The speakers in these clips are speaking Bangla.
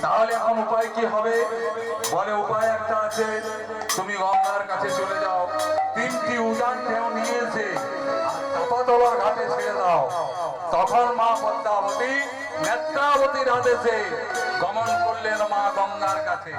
তাহলে এখন উপায় কি হবে? বলে উপায় একটা আছে, তুমি গঙ্গার কাছে চলে যাও, 3টি উজান ঢেউ নিয়ে এসে চাপাতলার ঘাটে ছেড়ে দাও। তখন মা পদ্মাবতী নেত্রাবতীর আদেশে গমন করলেন মা গঙ্গার কাছে।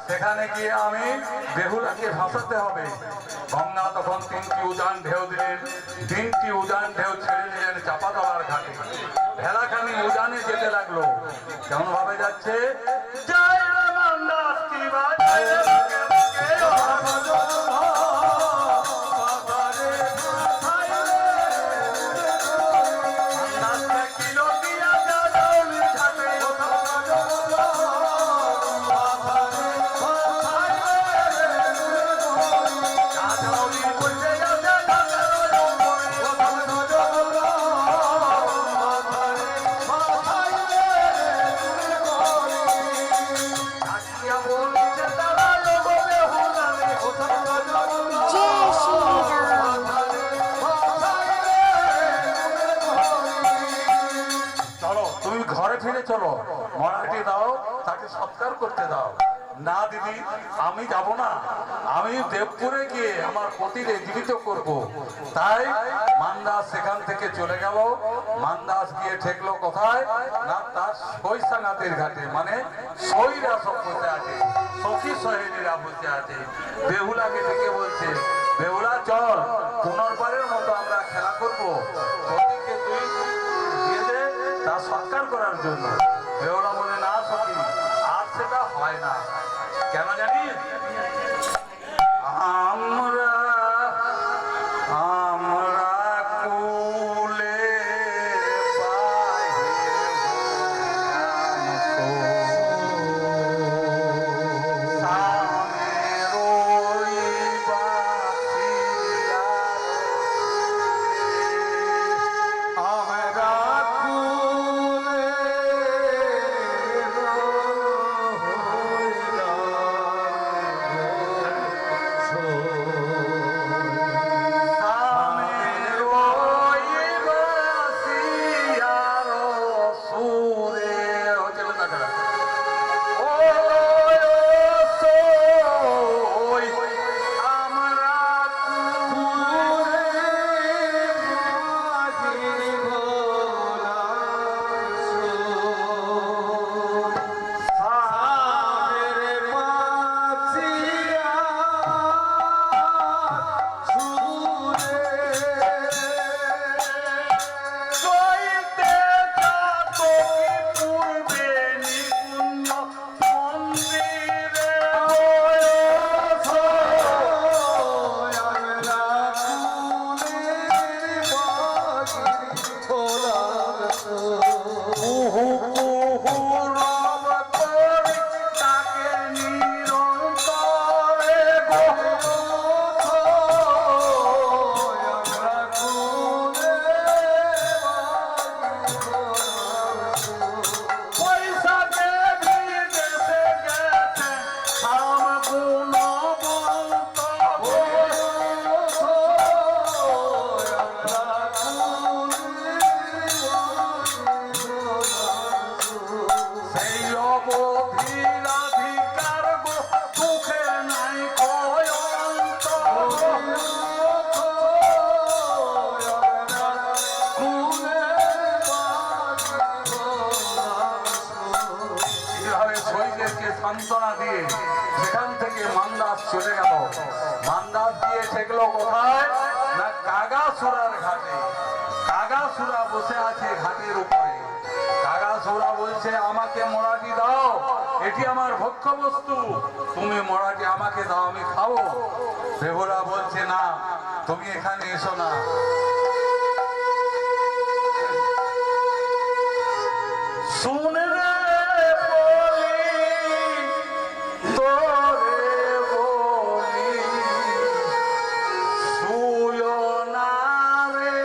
সেখানে গিয়ে আমি বেহুলাকে ভাসাতে হবে। গঙ্গা তখন 3টি উজান ঢেউ দিলেন, 3টি উজান ঢেউ ছেড়ে দিলেন চাপাতলার ঘাটে। ভেলাখানি উজানে যেতে লাগলো। কেমন ভাবে যাচ্ছে? জয় রে মান্দাস কি বাত, জয় রে ঘরে ফিরে চলো, মরাটি দাও, তাকে সৎকার করতে দাও। না দিদি, আমি যাব না, আমি দেবপুরে গিয়ে আমার পতিকে জীবিত করব। তাই মান্দাস সেখান থেকে চলে গেল। মান্দাস গিয়ে ঠেকলো কোথায় না, তার সৈসাঙ্গাতের ঘাটে, মানে সইরা সব বসে আছে, সখী সহেলীরা বসে আছে। বেহুলাকে ডেকে বলছে, বেহুলা চল, পুনর্বারের মতো আমরা খেলা করব, পতিকে তুই দিয়ে দে তার সৎকার করার জন্য। বেহুলা বলে, না সখী, আর সেটা হয় না। কেন জানিস? আমরা কুলে তাদেরকে সান্ত্বনা দিয়ে সেখান থেকে মান্দাস চলে গেল। মান্দাস গিয়ে ঠেকলো কোথায় না কাগাসুরার ঘাটে। কাগাসুরা বসে আছে ঘাটের উপরে। কাগাসুরা বলছে আমাকে মরাটি দাও, এটি আমার ভক্ষ্য বস্তু, তুমি মরাটি আমাকে দাও, আমি খাবো। বেহুলা বলছে না, তুমি এখানে এসো না। শুনে রে বলি তোরে বলি, শুয়ো না রে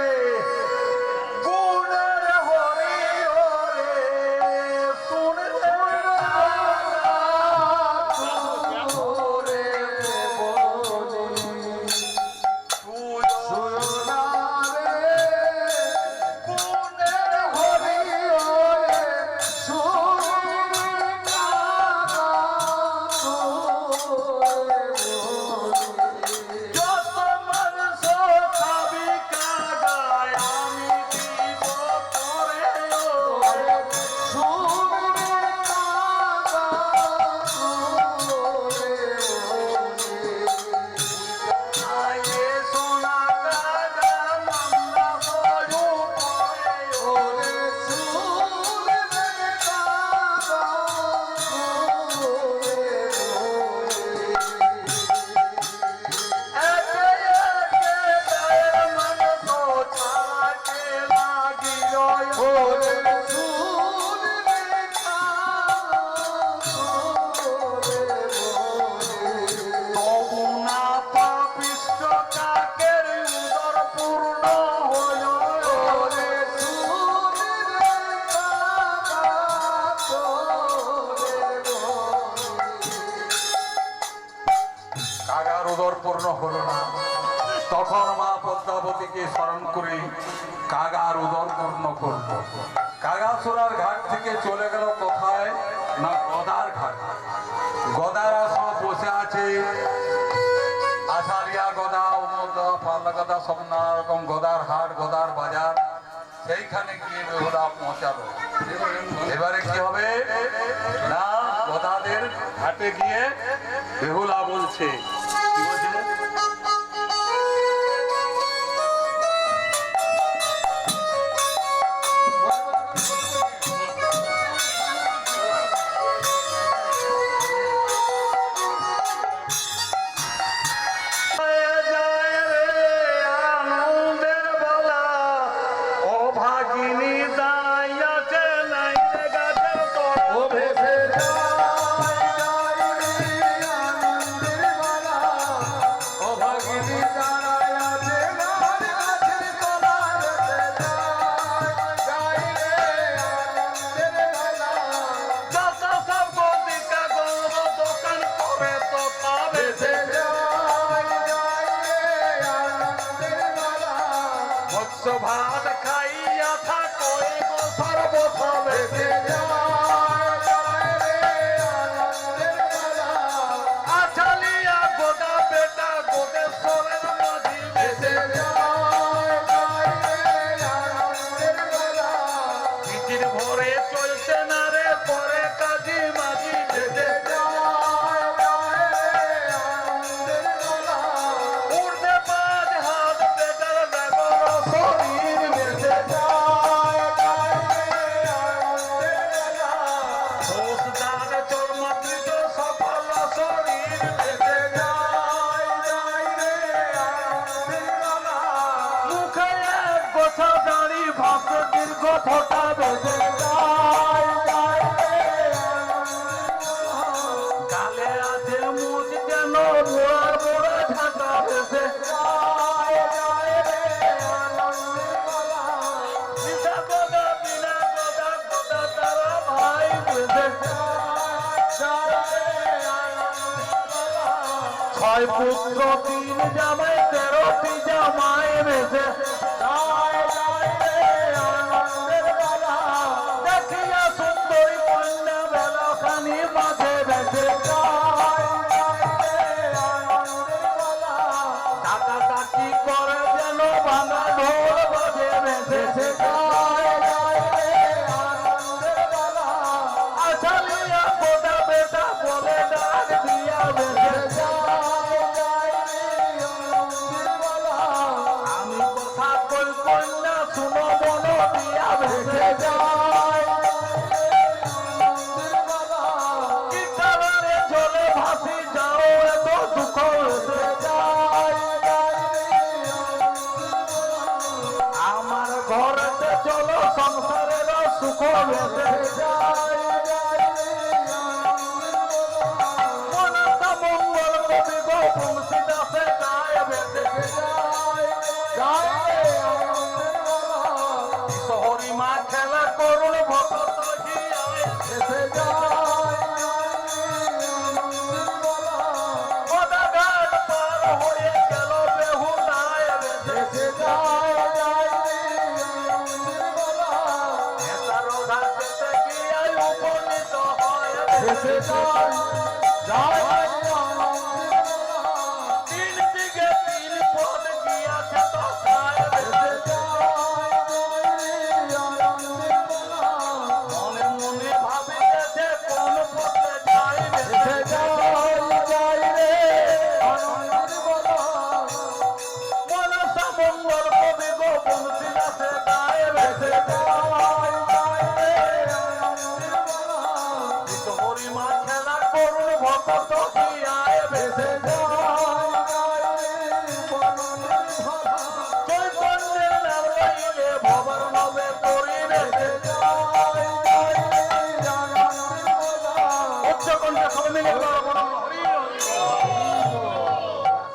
গুণের হরি ওরে, শুনে রে তোরে বলি, শুয়ো না রে গুণের হরি ওরে, কাগার উদর পূর্ণ হলো না। তখন মা পদ্মাবতীকে স্মরণ করে কাগার উদর পূর্ণ করব। কাগাসুরার ঘাট থেকে চলে গেল কোথায় না গদার ঘাট। গদারা সব বসে আছে, আষাঢ়িয়া গদা, উমদা, পাল্লা গদা, সব নানা রকম গদার হাট, গদার বাজার। সেইখানে গিয়ে বেহুলা পৌঁছালো। এবারে কি হবে না গদাদের ঘাটে গিয়ে বেহুলা বলছে, কি বলছে, ভাত খাইয়া থাকো সর্বথমে, আছালিয়া গোদা বেটা গোদেশ্বরের মাঝি বেঁচে পিচির ভরে চলছে না রে পরে কাজী মাঝি বেঁচে উড়তে পাঁচ হাত বেটার বেগর শরীর বেঁচে সফল শরীর বেঁচে মুখে এক গোছা দাড়ি ভাত দীর্ঘ ফোটা বেঁচে গালে আছে মুখ যেন মোড়া মোড়া ঝাঁটা বেঁচে ছয় পুত্র তিন জামাই 13টি জামাই বেঁচে দেখিয়া সুন্দরী কন্যা বেলাখানি মাঝে বেঁচে টাকা টাকি করে যেন ভাঙা ঢোল বাজে বেঁচেছে আছালিয়া গোদা বেটা ভেসে যায় ঘাট পার হয়ে গেল বেহুলায় ভেসে যায় তার ঘাটে গিয়ে উপনীত হয় ভেসে যায় তিন দিকে তিন পদ গিয়াছে তথায় ভেসে মনে মনে ভাবিতেছে কোন পথে যাই ভেসে যায় রে মনসা মঙ্গল কবি গোপন বিলাসে গায়ে ভেসে হরিমা খেলা করুন ভক্ত আয় ভেসে চৈতন্যের নাম লইলে ভবন নবে করি ভেসে উচ্চকণ্ঠে সব মিলে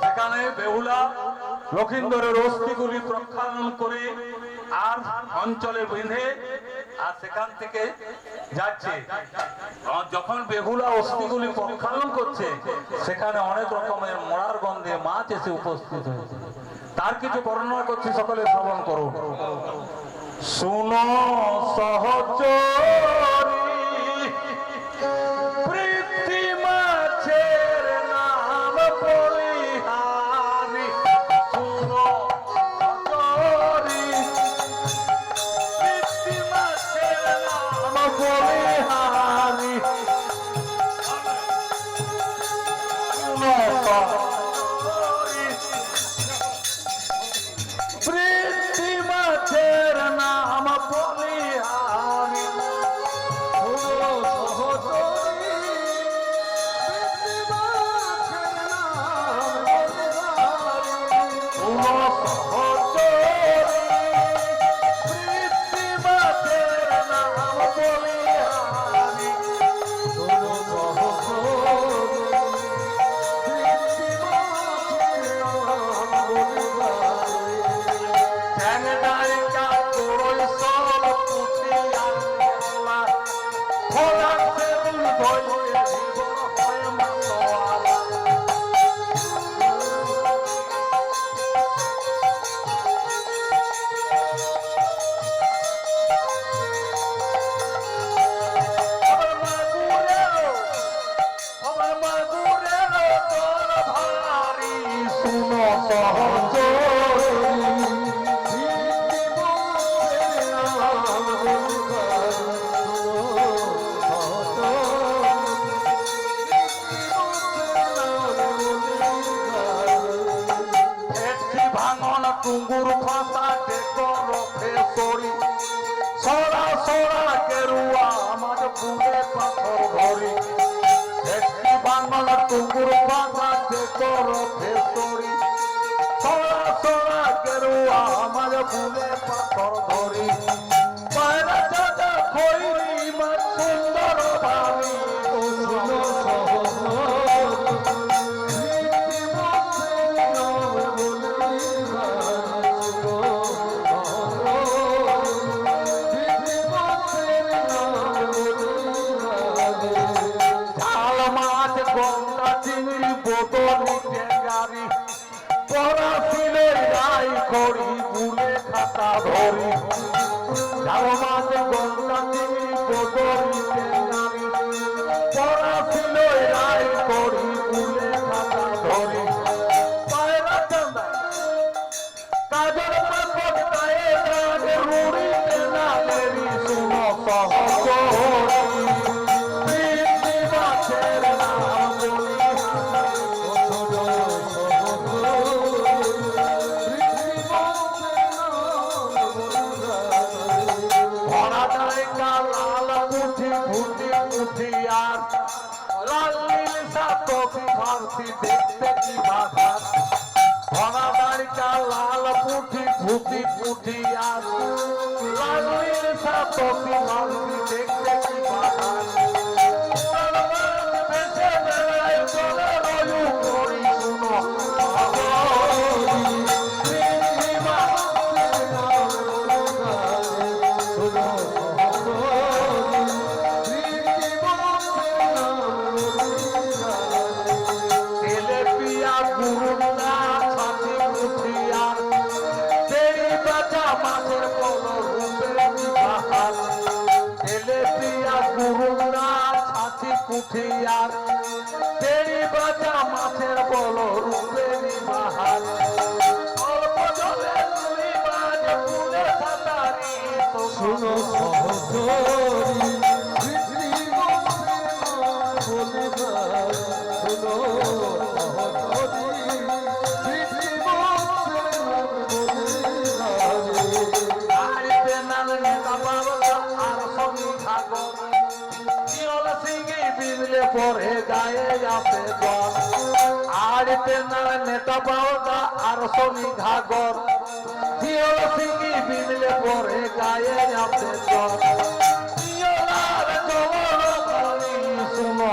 সেখানে বেহুলা লক্ষিন্দরের অস্থিগুলি প্রক্ষালন করে আর অঞ্চলে বেঁধে আর সেখান থেকে যাচ্ছে। যখন বেহুলা অস্থিগুলি প্রক্ষালন করছে সেখানে অনেক রকমের মরার গন্ধে মাছ এসে উপস্থিত হয়েছে। তার কিছু বর্ণনা করছি, সকলে শ্রবণ করুন। শুনো সহচরী পৃথ্বী মাছের নাম বলিহারি। শুনো সহচরী পৃথ্বী মাছের নাম বলিহারি। শুনো সহচরী পৃথ্বী মাছের নাম বলিহারি। শুনো সহচরী পৃথ্বী মাছের নাম বলিহারি। শুনো সহচরী পৃথ্বী মাছের নাম বলিহারি। শুনো সহচরী পৃথ্বী মাছের নাম বলিহারি। চ্যাংড়াইকা তোরই সব পুঠিয়া গেলা, খোলা সেগুল ধইলে জীবন হয় মাতোয়ালা। আমার মাগুরেরও তোর ভারি। শুনো সহচরী পৃথ্বী মাছের নাম বলিহারি। একটি ভাঙন টুঙ্গুর ফাঁসা টেকর ফেসরি। সরা সরা কেরুয়া আমার বুড়ে পাথর ধরি। একটি ভাঙন টুঙ্গুর ফাঁসা টেকর ফেসরি। সরা সরা কেরুয়া আমার বুড়ে পাথর ধরি। পায়রা চাঁদা খৈরি মাছ সুন্দর ভাবি। শুনো সহচরী পৃথ্বী মাছের নাম বলিহারি। পৃথ্বী মাছের নাম বলিহারি। ঝাল মাছ গঙ্গা চিংড়ি বোতলি টেঙ্গারি। পড়া ছিলে রাই করি বুলে খাতা ধরি। ঝাল মাছ গঙ্গা চিংড়ি বোতলি টেঙ্গারি। পড়া ছিলে রাই করি বুলে খাতা ধরি। পায়রা চাঁদা কাজল পাপড় গায়ে দাগ রুড়িতে নাগেরি। শুনো সহচরী পৃথ্বী মাছের নাম বলিহারি। শুনো সহচরী পৃথ্বী মাছের নাম বলিহারি। ভরা ডাইকা লাল পুঁঠি পুঁঠি পুঁঠি আর লাল নীল সাতকি ফার্সি দেখতে কি বাঘার। ভরা ডাইকা লাল পুঁঠি পুঁঠি পুঁঠি আর লাল নীল সাতকি ফার্সি দেখতে কি বাঘার। ভেসে বেড়ায় চলে রয়ু করি। শুনো সহচরী পৃথ্বী মাছের নাম বলিহারি। শুনো সহচরী পৃথ্বী পুঠিয়ার তেরি বাজা মাছের বলো রূপেরি বাহার অল্প জলে দুই মাছ পুনে সাঁতারি তো শুনো সহচরী বলে শুনো পরে গায়ে আসে জন আড়িতে না নেতা পাওয়া আর শনি ঘাগর জিও সিঙ্গি বিনলে পরে গায়ে আসে জন জিওলার চলন কালি শুনো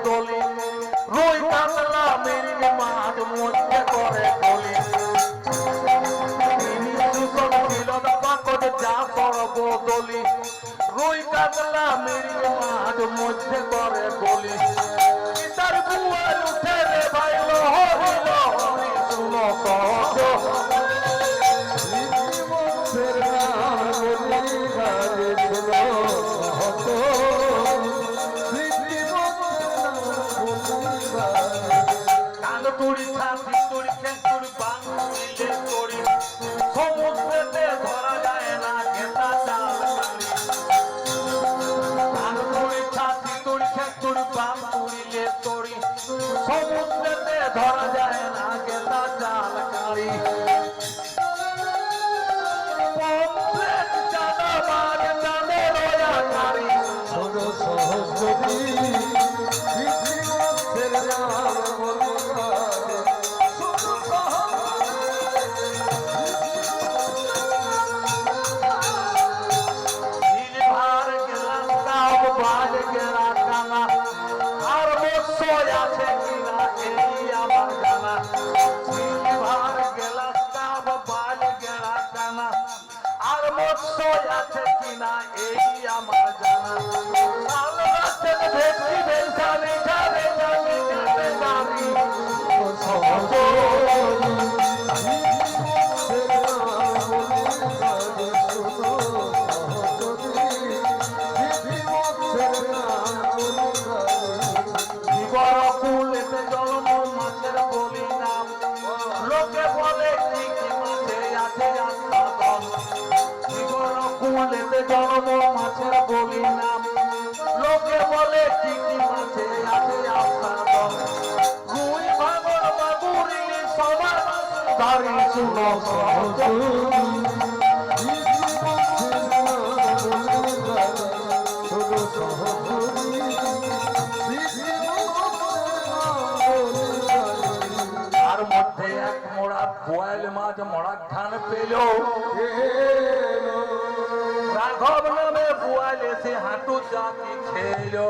দলি রুই কাতলা মেরিন মাছ মধ্যে করে দলি যা করব দলি রুই কাতলা মেরিন মাছ মধ্যে করে গলি তার বুয়ার উঠে রে ভাই হরিল হরি শুনো সহজ তুড়ি ছাতি তুড়ি তুড়ি বাংলিলে তুড়ি সমুদ্রেতে ধরা যায় না গেতা চাল তুড়ি ছাতি তুড়ি তুড়ি বাং তুড়িলে তুড়ি সমুদ্রেতে ধরা যায় না গেতা চাল কারি জানা বাজ জানে রয়া কারি শোনো সহজী আছে কিনা এই আমার জানা আল্লাহ ভেটকি ভেলসা মিঠা ভেজা মিঠা দামি কুলেতে জন্ম মাছের বলি নাম লোকে বলে কি কি মাছে আছে আত্মাদম কুলেতে জন্ম মাছের বলি নাম লোকে বলে কি কি মাছে আছে আত্মাদম রুই ভাঙর বাবুরি সবার দাঁড়ি শুনো তার মধ্যে এক মোড়া বোয়াল মাছ মরা খান পেল রাঘব নামে বোয়াল এসে হাঁটু চাকি খেলো